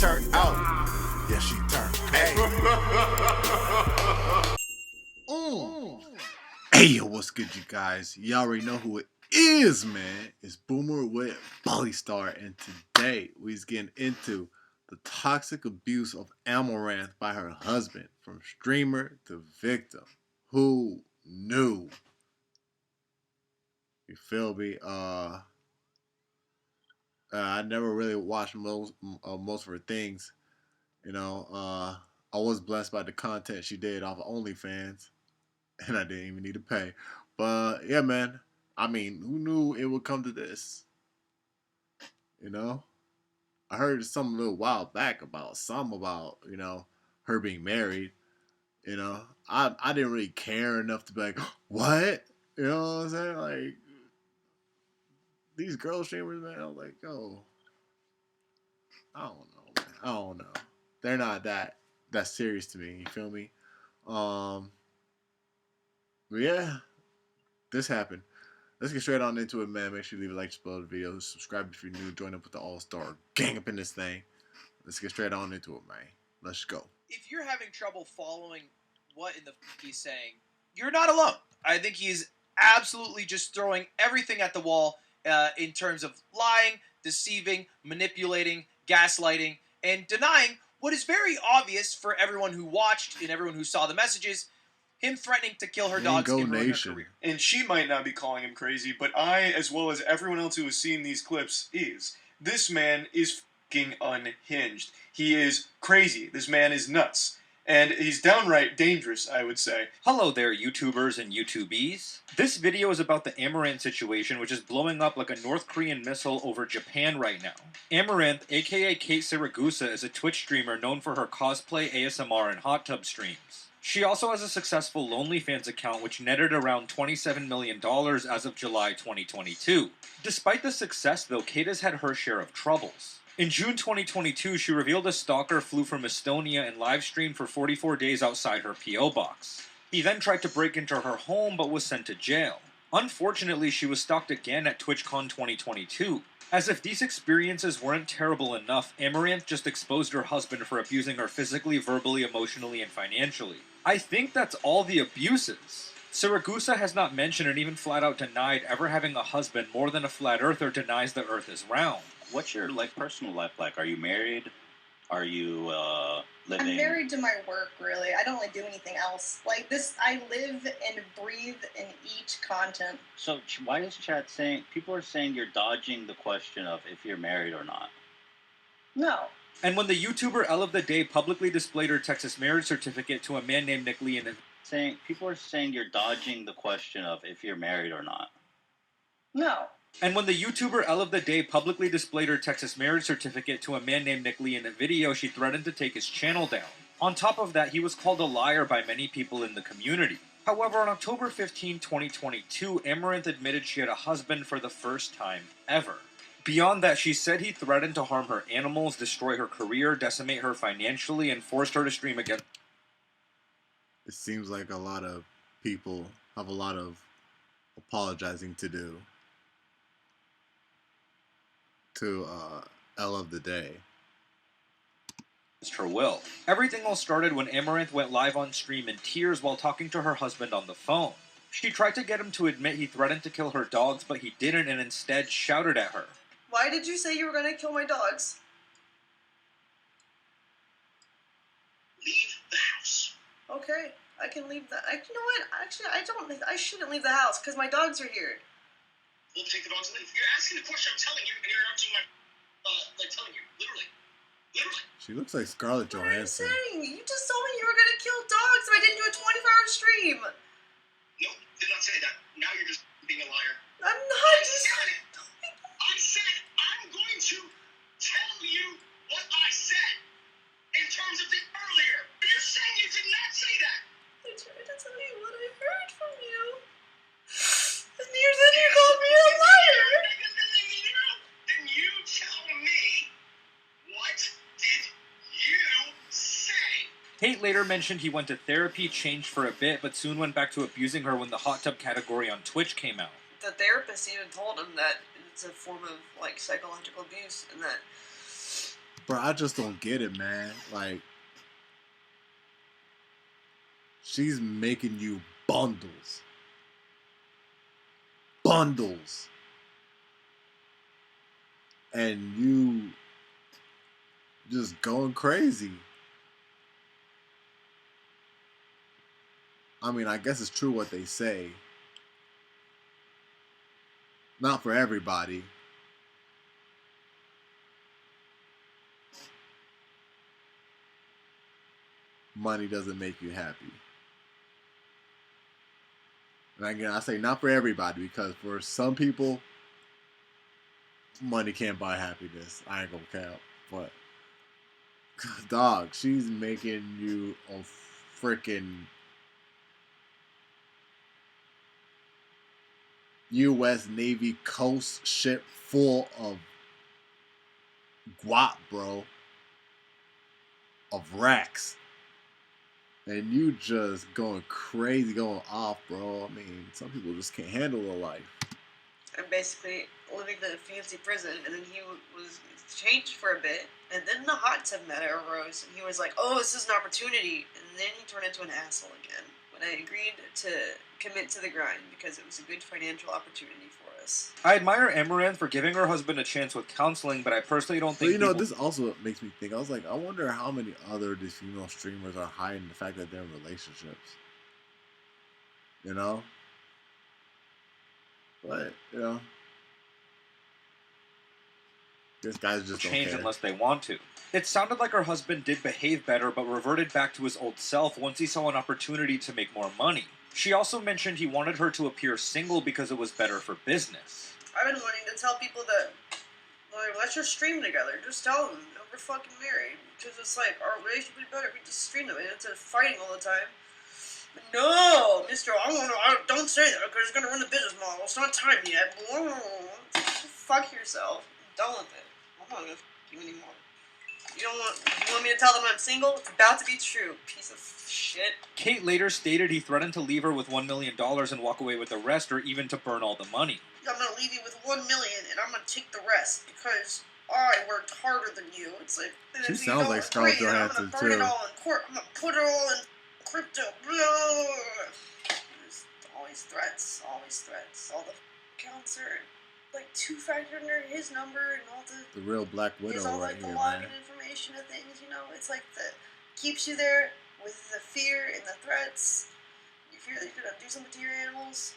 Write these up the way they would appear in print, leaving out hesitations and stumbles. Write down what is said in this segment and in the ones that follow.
turned out. Yeah, she turned. Hey. Hey, yo, what's good, you guys? You already know who it is, man. It's Boomer with Bully Star, and today we's getting into the toxic abuse of Amouranth by her husband, from streamer to victim. Who knew? You feel me? I never really watched most of her things. You know, I was blessed by the content she did off of OnlyFans, and I didn't even need to pay. But yeah, man. I mean, who knew it would come to this? You know, I heard some little while back about her being married. You know, I didn't really care enough to be like, what? You know what I'm saying? Like these girl streamers, man. I'm like, oh, I don't know, man. I don't know. They're not that serious to me. You feel me? Um, but yeah, this happened. Let's get straight on into it, man. Make sure you leave a like, below the video, subscribe if you're new, join up with the All-Star gang up in this thing. Let's get straight on into it, man. Let's go. If you're having trouble following what in the he's saying, you're not alone. I think he's absolutely just throwing everything at the wall in terms of lying, deceiving, manipulating, gaslighting, and denying what is very obvious for everyone who watched and everyone who saw the messages. Him threatening to kill her dogs and ruin her career. And she might not be calling him crazy, but I, as well as everyone else who has seen these clips, is. This man is fucking unhinged. He is crazy. This man is nuts. And he's downright dangerous, I would say. Hello there, YouTubers and YouTubies. This video is about the Amouranth situation, which is blowing up like a North Korean missile over Japan right now. Amouranth, aka Kate Siragusa, is a Twitch streamer known for her cosplay, ASMR, and hot tub streams. She also has a successful OnlyFans account which netted around $27 million as of July 2022. Despite the success though, Kate has had her share of troubles. In June 2022, she revealed a stalker flew from Estonia and live-streamed for 44 days outside her P.O. box. He then tried to break into her home but was sent to jail. Unfortunately, she was stalked again at TwitchCon 2022. As if these experiences weren't terrible enough, Amouranth just exposed her husband for abusing her physically, verbally, emotionally, and financially. I think that's all the abuses. Siragusa has not mentioned and even flat out denied ever having a husband. More than a flat earther denies the earth is round. What's your personal life like? Are you married? Are you living? I'm married to my work, really. I don't really do anything else. Like this, I live and breathe and eat content. So why is chat saying, people are saying you're dodging the question of if you're married or not? No. And when the YouTuber Elle of the Day publicly displayed her Texas marriage certificate to a man named Nick Lee people are saying you're dodging the question of if you're married or not. No. And when the YouTuber Elle of the Day publicly displayed her Texas marriage certificate to a man named Nick Lee in a video, she threatened to take his channel down. On top of that, he was called a liar by many people in the community. However, on October 15, 2022, Amouranth admitted she had a husband for the first time ever. Beyond that, she said he threatened to harm her animals, destroy her career, decimate her financially, and forced her to stream again. It seems like a lot of people have a lot of apologizing to do to Elle of the Day. Her will. Everything all started when Amouranth went live on stream in tears while talking to her husband on the phone. She tried to get him to admit he threatened to kill her dogs, but he didn't and instead shouted at her. Why did you say you were going to kill my dogs? Leave the house. Okay, I can leave the... You know what? Actually, I shouldn't leave the house because my dogs are here. We'll take the dogs and leave. You're asking the question, I'm telling you, and you're interrupting my... telling you. Literally. She looks like Scarlett What are you Johansson. saying? You just told me you were going to kill dogs if I didn't do a 24-hour stream. Nope, did not say that. Now you're just being a liar. I'm not I said I'm going to tell you what I said in terms of the earlier. You're saying you did not say that. I tried to tell you what I heard from you. And you called me a liar. Then you tell me, what did you say? Kate later mentioned he went to therapy, changed for a bit, but soon went back to abusing her when the hot tub category on Twitch came out. The therapist even told him that it's a form of, like, psychological abuse and that... Bro, I just don't get it, man. Like, she's making you bundles. Bundles. And you just going crazy. I mean, I guess it's true what they say. Not for everybody. Money doesn't make you happy. And again, I say not for everybody, because for some people, money can't buy happiness. I ain't gonna count. But, dog, she's making you a freaking U.S. Navy coast ship full of guap, bro. Of racks. And you just going crazy, going off, bro. I mean, some people just can't handle the life. I'm basically living in a fancy prison, and then he was changed for a bit, and then the hot tub matter arose, and he was like, oh, this is an opportunity, and then he turned into an asshole again. When I agreed to commit to the grind, because it was a good financial opportunity for us. I admire Amouranth for giving her husband a chance with counseling, but I personally don't think... But, you know, this also makes me think, I was like, I wonder how many other these female streamers are hiding the fact that they're in relationships. You know? But, you know, this guy's just don't change care. Unless they want to. It sounded like her husband did behave better, but reverted back to his old self once he saw an opportunity to make more money. She also mentioned he wanted her to appear single because it was better for business. I've been wanting to tell people that, like, let's just stream together. Just tell them that we're fucking married. Because it's like, our relationship would be better if we just stream them instead of fighting all the time. But no, mister, don't say that because it's going to ruin the business model. It's not time yet. Fuck yourself. I'm done with it. I'm not going to fuck you anymore. You want me to tell them I'm single? It's about to be true. Piece of shit. Kate later stated he threatened to leave her with $1 million and walk away with the rest, or even to burn all the money. I'm going to leave you with $1 million and I'm going to take the rest because I worked harder than you. It's like, She sounds like Scarlett Johansson, I'm going to burn too. it all in court. I'm going to put it all in crypto. There's always threats. All the accounts are like two-factor under his number and all the real Black Widow is all right like the here, login man. information of things, you know. It's like the keeps you there with the fear and the threats. You fear that you're gonna do something to your animals,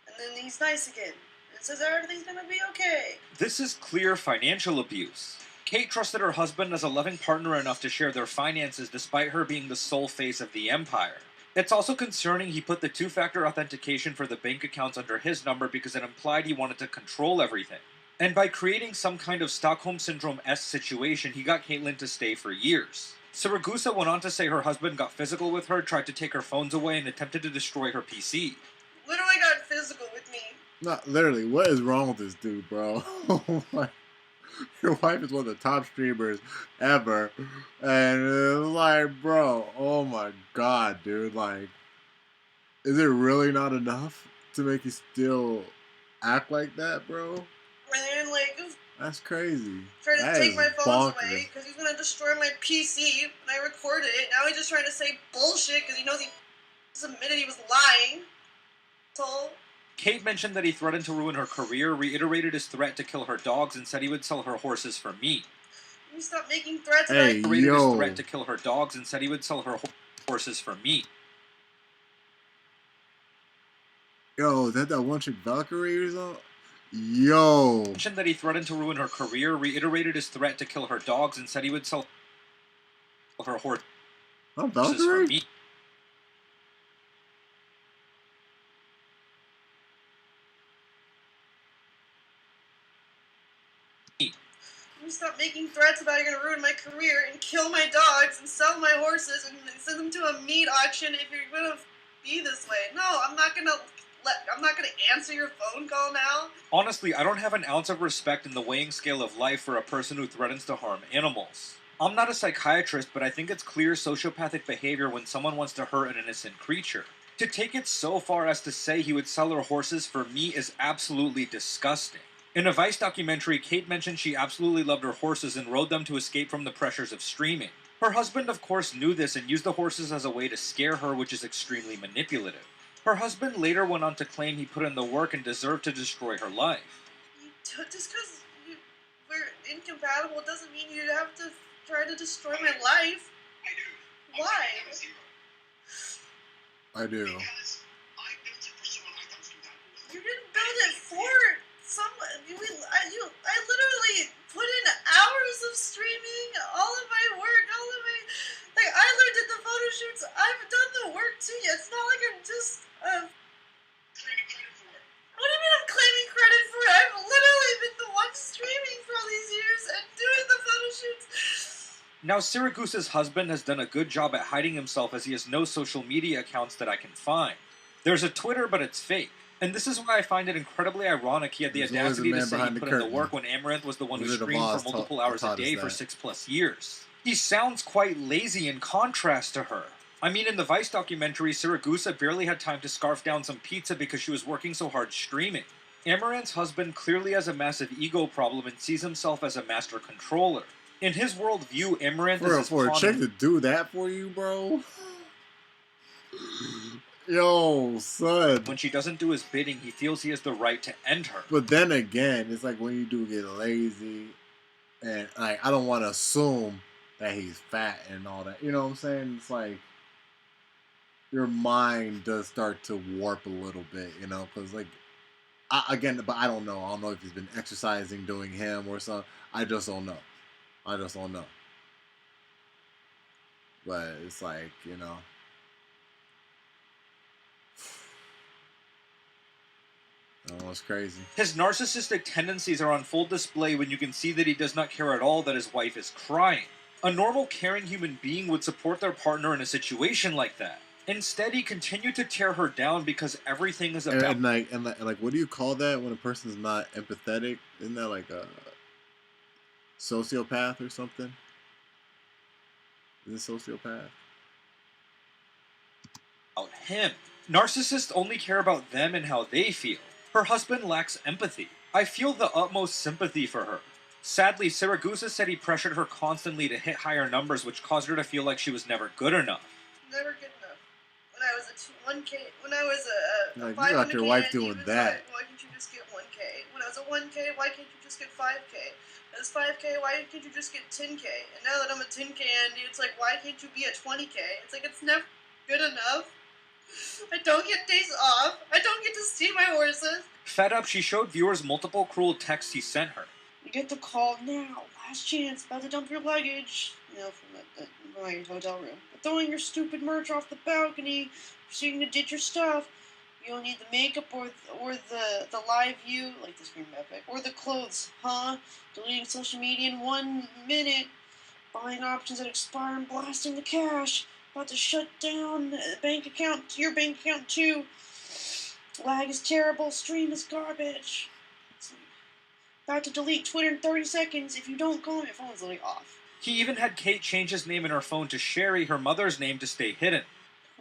and then he's nice again and says everything's gonna be okay. This is clear financial abuse. Kate trusted her husband as a loving partner enough to share their finances despite her being the sole face of the empire. It's also concerning he put the two-factor authentication for the bank accounts under his number because it implied he wanted to control everything. And by creating some kind of Stockholm Syndrome-esque situation, he got Caitlyn to stay for years. Siragusa went on to say her husband got physical with her, tried to take her phones away, and attempted to destroy her PC. Literally got physical with me. Not literally. What is wrong with this dude, bro? Oh my. Your wife is one of the top streamers ever. And it's like, bro, oh my god, dude. Like, is it really not enough to make you still act like that, bro? And then, like, that's crazy. Trying to That take is my phones bonkers. away because he's going to destroy my PC and I recorded it. Now he's just trying to say bullshit because he knows he admitted he was lying. So... Kate mentioned that he threatened to ruin her career, reiterated his threat to kill her dogs, and said he would sell her horses for meat. You stop making threats. Hey, Reiterated yo. his threat to kill her dogs and said he would sell her horses for meat. Yo, is that one chick Valkyrie or something? Yo. Mentioned that he threatened to ruin her career, reiterated his threat to kill her dogs, and said he would sell her horses for Valkyrie? meat. You stop making threats about you're gonna ruin my career and kill my dogs and sell my horses and send them to a meat auction if you're gonna be this way. No, I'm not gonna answer your phone call now. Honestly, I don't have an ounce of respect in the weighing scale of life for a person who threatens to harm animals. I'm not a psychiatrist, but I think it's clear sociopathic behavior when someone wants to hurt an innocent creature. To take it so far as to say he would sell her horses for meat is absolutely disgusting. In a Vice documentary, Kate mentioned she absolutely loved her horses and rode them to escape from the pressures of streaming. Her husband, of course, knew this and used the horses as a way to scare her, which is extremely manipulative. Her husband later went on to claim he put in the work and deserved to destroy her life. Just because we're incompatible doesn't mean you have to try to destroy my life. I do. Why? I do. Because I built it for someone I thought was compatible with. You didn't build it for someone. I literally put in hours of streaming, all of my work, all of my... Like, I literally did the photo shoots. I've done the work too. It's not like I'm just... Claiming credit for it. What do you mean I'm claiming credit for it? I've literally been the one streaming for all these years and doing the photo shoots. Now, Siragusa's husband has done a good job at hiding himself as he has no social media accounts that I can find. There's a Twitter, but it's fake. And this is why I find it incredibly ironic he had the There's always a audacity to man say he behind the put in the curtain. work when Amouranth was the one who Wizard of streamed Oz for multiple taught hours a us day that. for 6+ years. He sounds quite lazy in contrast to her. I mean, in the Vice documentary, Siragusa barely had time to scarf down some pizza because she was working so hard streaming. Amaranth's husband clearly has a massive ego problem and sees himself as a master controller. In his worldview, Amouranth is his For a pawn chick in- to do that for you, bro. Yo, son. When she doesn't do his bidding, he feels he has the right to end her. But then again, it's like when you do get lazy, and like I don't want to assume that he's fat and all that. You know what I'm saying? It's like your mind does start to warp a little bit, you know, because like but I don't know. I don't know if he's been exercising, doing him or something. I just don't know. But it's like, you know. Oh, it's crazy. His narcissistic tendencies are on full display when you can see that he does not care at all that his wife is crying. A normal, caring human being would support their partner in a situation like that. Instead, he continued to tear her down because everything is about... And like, what do you call that when a person's not empathetic? Isn't that like a sociopath or something? Is it sociopath? about him. Narcissists only care about them and how they feel. Her husband lacks empathy. I feel the utmost sympathy for her. Sadly, Siragusa said he pressured her constantly to hit higher numbers, which caused her to feel like she was never good enough. Never good enough. When I was a 1K, when I was a Like, you got your wife 500K, doing he was that. like, why can't you just get 1K? When I was a 1K, why can't you just get 5K? When I was 5K, why can't you just get 10K? And now that I'm a 10K Andy, it's like, why can't you be at 20K? It's like, it's never good enough. I don't get days off. I don't get to see my horses. Fed up, she showed viewers multiple cruel texts he sent her. You get the call now. Last chance. About to dump your luggage. You know, from my hotel room. But throwing your stupid merch off the balcony so you can ditch your stuff. You don't need the makeup or the live view, like the Scream Epic, or the clothes, huh? Deleting social media in 1 minute. Buying options that expire and blasting the cash. About to shut down your bank account too. Lag is terrible. Stream is garbage. About to delete Twitter in 30 seconds. If you don't call me, my phone's literally off. He even had Kate change his name in her phone to Sherry, her mother's name, to stay hidden.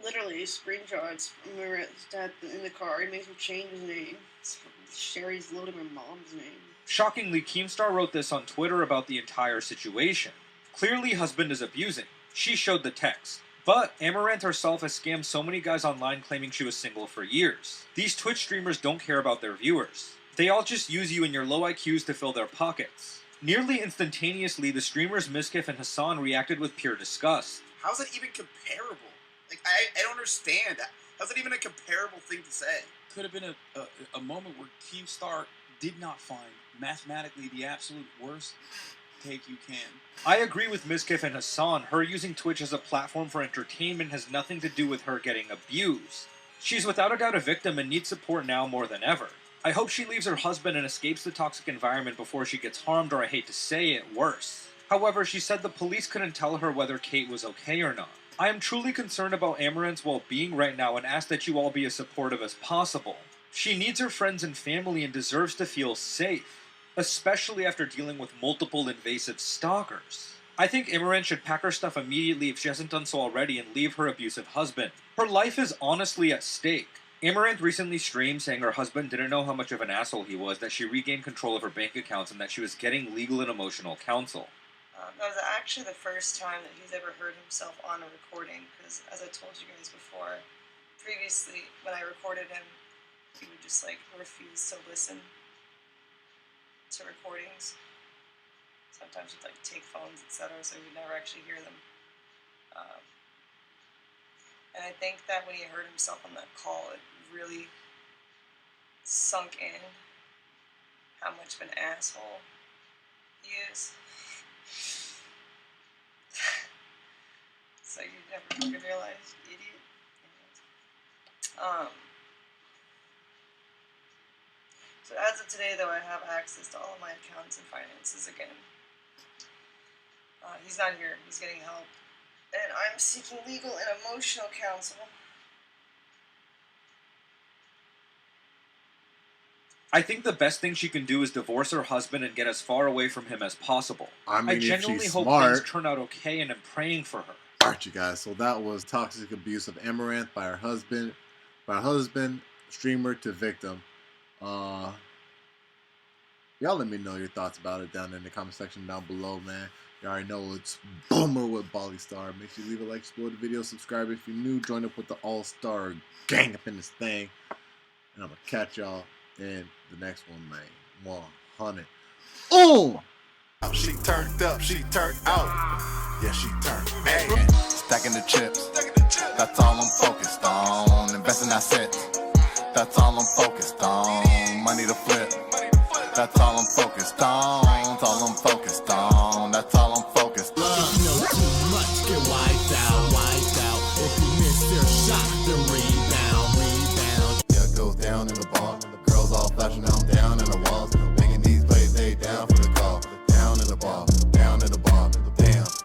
Literally, screenshots. I remember his dad in the car. He makes him change his name. Sherry's loading my mom's name. Shockingly, Keemstar wrote this on Twitter about the entire situation. Clearly, husband is abusing. She showed the text. But Amouranth herself has scammed so many guys online claiming she was single for years. These Twitch streamers don't care about their viewers. They all just use you and your low IQs to fill their pockets. Nearly instantaneously, the streamers Miskif and Hassan reacted with pure disgust. How's that even comparable? Like, I don't understand. How's that even a comparable thing to say? Could have been a moment where Keemstar did not find mathematically the absolute worst take you can. I agree with Miskif and Hassan. Her using Twitch as a platform for entertainment has nothing to do with her getting abused. She's without a doubt a victim and needs support now more than ever. I hope she leaves her husband and escapes the toxic environment before she gets harmed, or I hate to say it, worse. However, she said the police couldn't tell her whether Kate was okay or not. I am truly concerned about Amouranth's well-being right now and ask that you all be as supportive as possible. She needs her friends and family and deserves to feel safe, especially after dealing with multiple invasive stalkers. I think Amouranth should pack her stuff immediately if she hasn't done so already and leave her abusive husband. Her life is honestly at stake. Amouranth recently streamed saying her husband didn't know how much of an asshole he was, that she regained control of her bank accounts, and that she was getting legal and emotional counsel. That was actually the first time that he's ever heard himself on a recording, because as I told you guys before, previously when I recorded him, he would just like refuse to listen to recordings. Sometimes he'd like take phones, etc., so he would never actually hear them. And I think that when he heard himself on that call, it really sunk in how much of an asshole he is. So you never fucking realize, idiot. So as of today, though, I have access to all of my accounts and finances again. He's not here. He's getting help. And I'm seeking legal and emotional counsel. I think the best thing she can do is divorce her husband and get as far away from him as possible. I mean, if genuinely she's hope smart, things turn out okay, and I'm praying for her. Alright, you guys. So that was toxic abuse of Amouranth by her husband, streamer to victim. Y'all let me know your thoughts about it down in the comment section down below, man. You already know it's Boomer with Bali Star. Make sure you leave a like, support the video, subscribe if you're new, join up with the All-Star gang up in this thing. And I'm gonna catch y'all in the next one, man. 100. Oh! She turned up, she turned out. Yeah, she turned. Hey, stacking the chips. That's all I'm focused on. Investing assets. That's all I'm focused on. Money to flip. That's all I'm focused on. That's all I'm focused on.